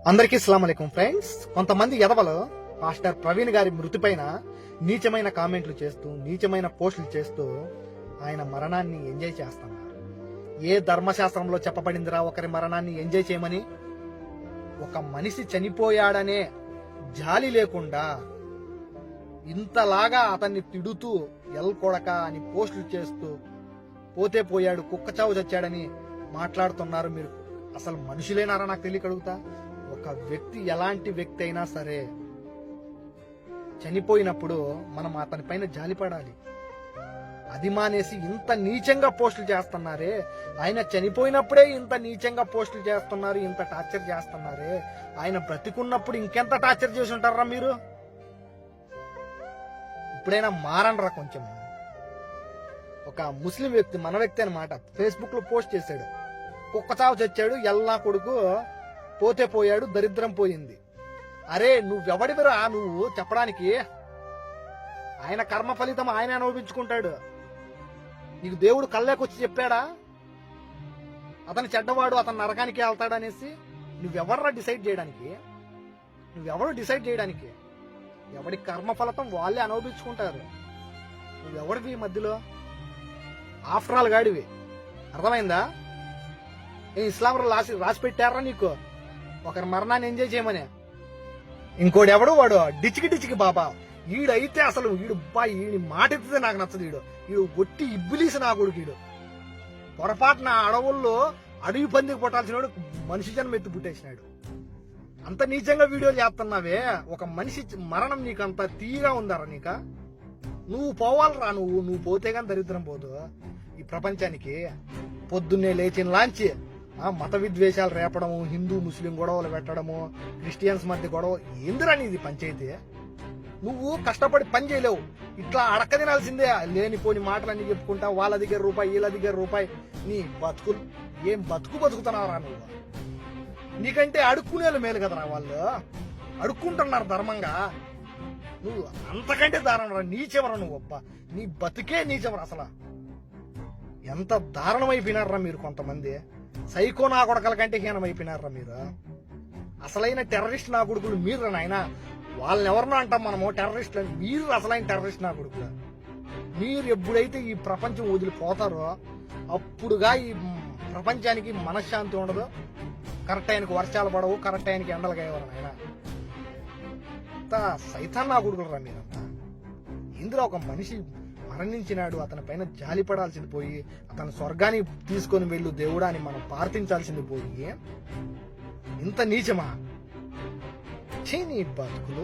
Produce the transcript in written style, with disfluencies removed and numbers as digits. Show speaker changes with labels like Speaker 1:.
Speaker 1: అందరికీ అస్సలాముఅలైకుం ఫ్రెండ్స్. కొంతమంది ఎదవలు పాస్టర్ ప్రవీణ్ గారి మృతి పైన నీచమైన కామెంట్లు చేస్తూ నీచమైన పోస్టులు చేస్తూ ఆయన మరణాన్ని ఎంజాయ్ చేస్తున్నారు. ఏ ధర్మశాస్త్రంలో చెప్పబడిందిరా ఒకరి మరణాన్ని ఎంజాయ్ చేయమని? ఒక మనిషి చనిపోయాడనే జాలి లేకుండా ఇంతలాగా అతన్ని తిడుతూ ఎల్ కొడక అని పోస్టులు చేస్తూ పోతే పోయాడు కుక్క చావు చచ్చాడని మాట్లాడుతున్నారు. మీరు అసలు మనుషులేనారా? నాకు తెలియకడుగుతా. ఒక వ్యక్తి ఎలాంటి వ్యక్తి అయినా సరే చనిపోయినప్పుడు మనం అతని పైన జాలిపడాలి. అది మానేసి ఇంత నీచంగా పోస్టులు చేస్తున్నారే, ఆయన చనిపోయినప్పుడే ఇంత నీచంగా పోస్టులు చేస్తున్నారు, ఇంత టార్చర్ చేస్తున్నారే, ఆయన బ్రతికున్నప్పుడు ఇంకెంత టార్చర్ చేసి ఉంటారా మీరు? ఇప్పుడైనా మారండ్రా కొంచెం. ఒక ముస్లిం వ్యక్తి, మన వ్యక్తి అన్నమాట, ఫేస్బుక్ లో పోస్ట్ చేశాడు, కుక్క చావు చచ్చాడు, ఎల్లా కొడుకు పోతే పోయాడు, దరిద్రం పోయింది. అరే నువ్వెవడివిరా నువ్వు చెప్పడానికి? ఆయన కర్మ ఫలితం ఆయన అనుభవించుకుంటాడు. నీకు దేవుడు కళ్ళేకొచ్చి చెప్పాడా అతను చెడ్డవాడు, అతను నరకానికి వెళ్తాడనేసి? నువ్వెవర్రా డిసైడ్ చేయడానికి? నువ్వెవరు డిసైడ్ చేయడానికి? ఎవడి కర్మ ఫలితం వాళ్ళే అనుభవించుకుంటారు. నువ్వెవడివి మధ్యలో? ఆఫ్టర్ ఆల్ గాడివి. అర్థమైందా? ఇస్లాం రాసి పెట్టారా నీకు ఒకరి మరణాన్ని ఎంజాయ్ చేయమని? ఇంకోటి ఎవడు వాడు డిచికి బాబా, ఈడైతే అసలు ఈడి మాట ఎత్తితే నాకు నచ్చదు. ఈడు ఒట్టి ఇబ్బిలీసి నా కొడుకు. ఈడు పొరపాటున అడవుల్లో అడవి పందికి పుట్టాల్సిన మనిషి జన్మ ఎత్తి పుట్టేసినాడు. అంత నీచంగా వీడియోలు చేస్తున్నావే. ఒక మనిషి మరణం నీకు అంత తీగా ఉందారా? నీక నువ్వు పోవాలరా. నువ్వు పోతే గాని దరిద్రం పోదు ఈ ప్రపంచానికి. పొద్దున్నే లేచిన లాంచి మత విద్వేషాలు రేపడము, హిందూ ముస్లిం గొడవలు పెట్టడము, క్రిస్టియన్స్ మధ్య గొడవ. ఏందిరా నీది పంచాయితీ? నువ్వు కష్టపడి పని చేయలేవు, ఇట్లా అడక్క తినాల్సిందే. లేనిపోని మాటలన్నీ చెప్పుకుంటా, వాళ్ళ దగ్గర రూపాయి వీళ్ళ దగ్గర రూపాయి. నీ బతుకులు ఏం బతుకుతున్నావురా నువ్వు? నీకంటే అడుక్కునేళ్ళు మేలు కదరా. వాళ్ళు అడుక్కుంటున్నారు ధర్మంగా, నువ్వు అంతకంటే దారుణరా, నీచెవరా నువ్వు. అబ్బా నీ బతుకే నీచెవరా. అసలు ఎంత దారుణమైపోయినారా మీరు. కొంతమంది సైకో నా కొడకల కంటే హీనమైపోయినారా మీరు. అసలైన టెర్రరిస్ట్ నా కొడుకులు మీరు నాయన. వాళ్ళని ఎవరినో అంటాం మనము టెర్రరిస్టులు. మీరు అసలైన టెర్రరిస్ట్ నా కొడుకులు. మీరు ఎప్పుడైతే ఈ ప్రపంచం వదిలిపోతారో అప్పుడుగా ఈ ప్రపంచానికి మనశ్శాంతి ఉండదు. కరెక్ట్ టైంకి వర్షాలు పడవు, కరెక్ట్ టైంకి ఎండలు కాయవరు నాయన. అంత సైతాన్ నా కొడుకులరా మీరంతా. ఇందులో ఒక మనిషి మరణించినాడు, అతని పైన జాలి పడాల్సింది పోయి అతను స్వర్గానికి తీసుకొని వెళ్ళు దేవుడా అని మనం ప్రార్థించాల్సింది పోయి ఇంత నీచమా? నీ బతుకులు.